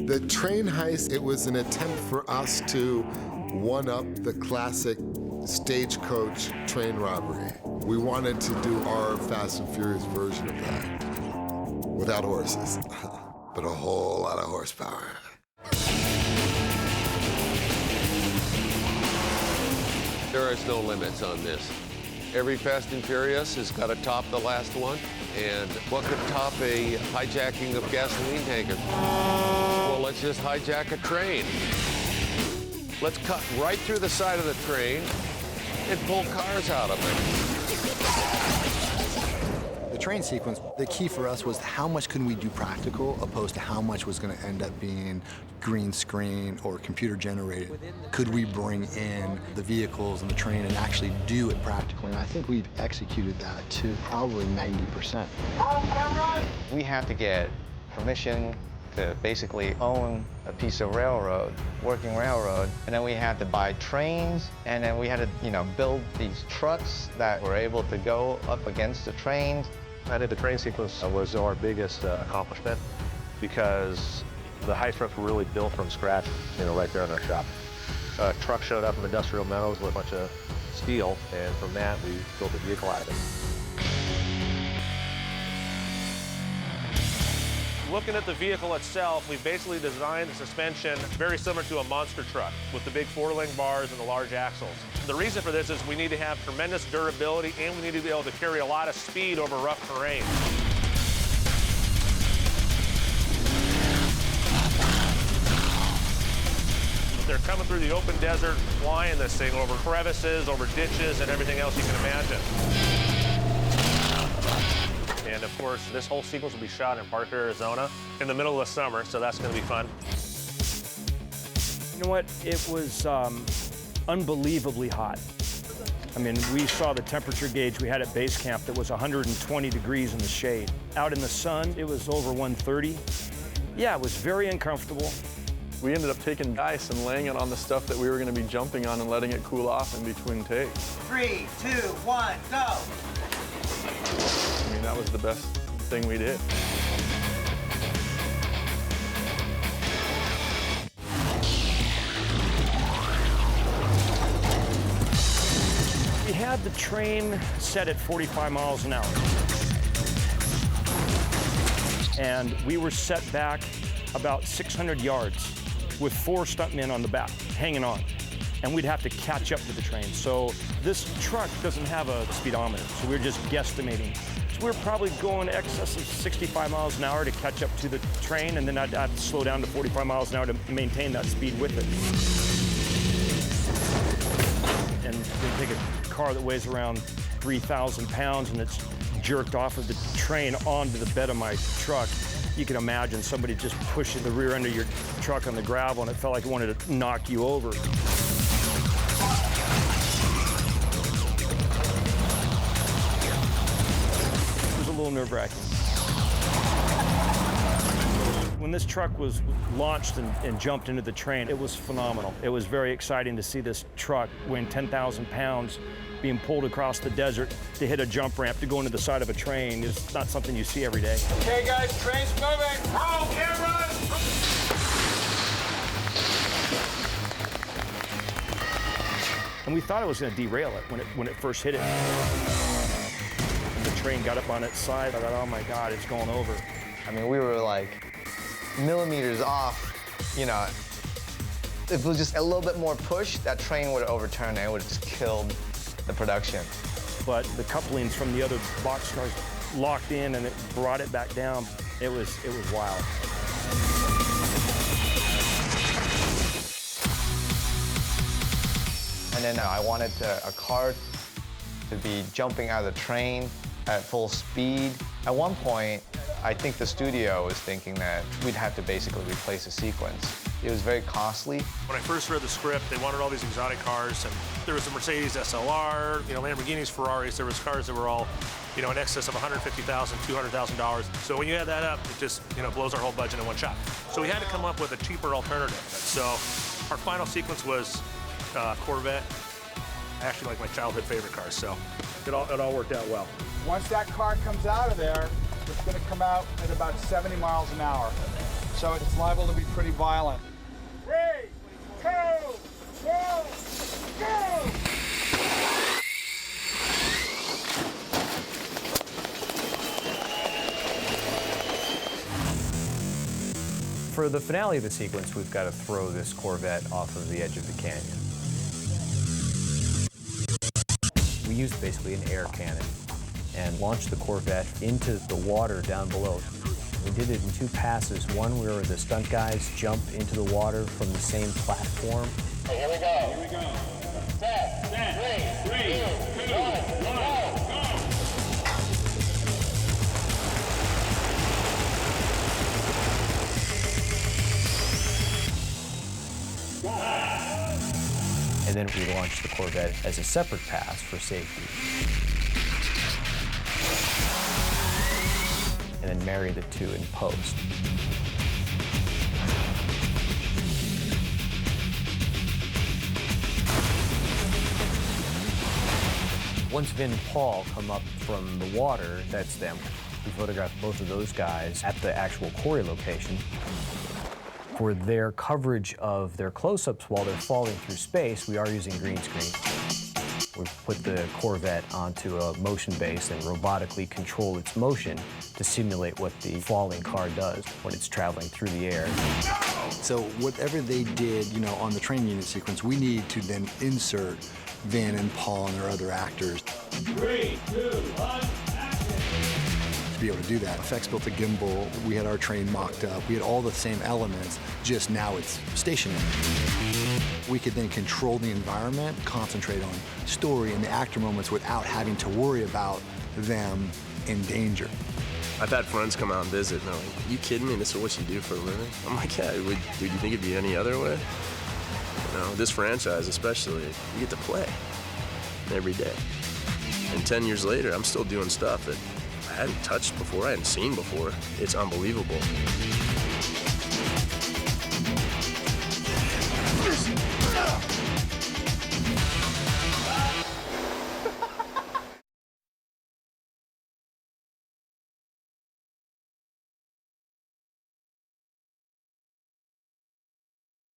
The train heist, it was an attempt for us to one-up the classic stagecoach train robbery. We wanted to do our Fast and Furious version of that, without horses, but a whole lot of horsepower. There is no limits on this. Every Fast and Furious has got to top the last one. And what could top a hijacking of gasoline tankers? Well, let's just hijack a train. Let's cut right through the side of the train and pull cars out of it. The train sequence, the key for us was how much could we do practical opposed to how much was going to end up being green screen or computer generated. Could we bring in the vehicles and the train and actually do it practically? And I think we've executed that to probably 90%. We had to get permission to basically own a piece of railroad, working railroad, and then we had to buy trains, and then we had to, build these trucks that were able to go up against the trains. I think the train sequence was our biggest accomplishment because the heist reps were really built from scratch, right there in our shop. A truck showed up from Industrial Metals with a bunch of steel, and from that, we built a vehicle out of it. Looking at the vehicle itself, we've basically designed the suspension very similar to a monster truck with the big 4-link bars and the large axles. The reason for this is we need to have tremendous durability and we need to be able to carry a lot of speed over rough terrain. They're coming through the open desert, flying this thing over crevices, over ditches, and everything else you can imagine. And of course, this whole sequence will be shot in Parker, Arizona in the middle of the summer, so that's going to be fun. You know what? It was unbelievably hot. I mean, we saw the temperature gauge we had at base camp that was 120 degrees in the shade. Out in the sun, it was over 130. Yeah, it was very uncomfortable. We ended up taking ice and laying it on the stuff that we were going to be jumping on and letting it cool off in between takes. 3, 2, 1, go! I mean, that was the best thing we did. We had the train set at 45 miles an hour. And we were set back about 600 yards with 4 stuntmen on the back, hanging on. And we'd have to catch up to the train. So this truck doesn't have a speedometer, so we're just guesstimating. So we're probably going excess of 65 miles an hour to catch up to the train, and then I'd have to slow down to 45 miles an hour to maintain that speed with it. And we take a car that weighs around 3,000 pounds and it's jerked off of the train onto the bed of my truck. You can imagine somebody just pushing the rear end of your truck on the gravel, and it felt like it wanted to knock you over. It was a little nerve-wracking. When this truck was launched and jumped into the train, it was phenomenal. It was very exciting to see this truck weighing 10,000 pounds being pulled across the desert to hit a jump ramp to go into the side of a train. Is not something you see every day. Okay, guys, train's moving. Roll, cameras! And we thought it was going to derail it when it first hit it. And the train got up on its side. I thought, oh my God, it's going over. I mean, we were like millimeters off, If it was just a little bit more push, that train would have overturned and it would have just killed the production. But the couplings from the other boxcars locked in and it brought it back down. It was wild. And then I wanted a car to be jumping out of the train at full speed. At one point, I think the studio was thinking that we'd have to basically replace the sequence. It was very costly. When I first read the script, they wanted all these exotic cars, and there was a Mercedes SLR, Lamborghinis, Ferraris. There was cars that were all, in excess of $150,000, $200,000. So when you add that up, it just, blows our whole budget in one shot. So we had to come up with a cheaper alternative. So our final sequence was Corvette. I actually like my childhood favorite cars, so it all worked out well. Once that car comes out of there, it's going to come out at about 70 miles an hour. so it's liable to be pretty violent. 3, 2, 1, go! For the finale of the sequence, we've got to throw this Corvette off of the edge of the canyon. We used basically an air cannon and launched the Corvette into the water down below. We did it in 2 passes. One where the stunt guys jump into the water from the same platform. Hey, here we go. Here we go. Set. 3, 2, 1, go! And then we launched the Corvette as a separate pass for safety. And then marry the 2 in post. Once Vin and Paul come up from the water, that's them. We photographed both of those guys at the actual quarry location. For their coverage of their close-ups while they're falling through space, we are using green screen. We've put the Corvette onto a motion base and robotically control its motion to simulate what the falling car does when it's traveling through the air. So whatever they did, you know, on the training unit sequence, we need to then insert Vin and Paul and their other actors. 3, 2, 1. To be able to do that. Effects built a gimbal, we had our train mocked up, we had all the same elements, just now it's stationary. We could then control the environment, concentrate on story and the actor moments without having to worry about them in danger. I've had friends come out and visit, and they're like, "Are you kidding me? This is what you do for a living?" I'm like, "Yeah, would you think it'd be any other way?" You know, this franchise especially, you get to play every day. And 10 years later, I'm still doing stuff that I hadn't touched before, I hadn't seen before. It's unbelievable.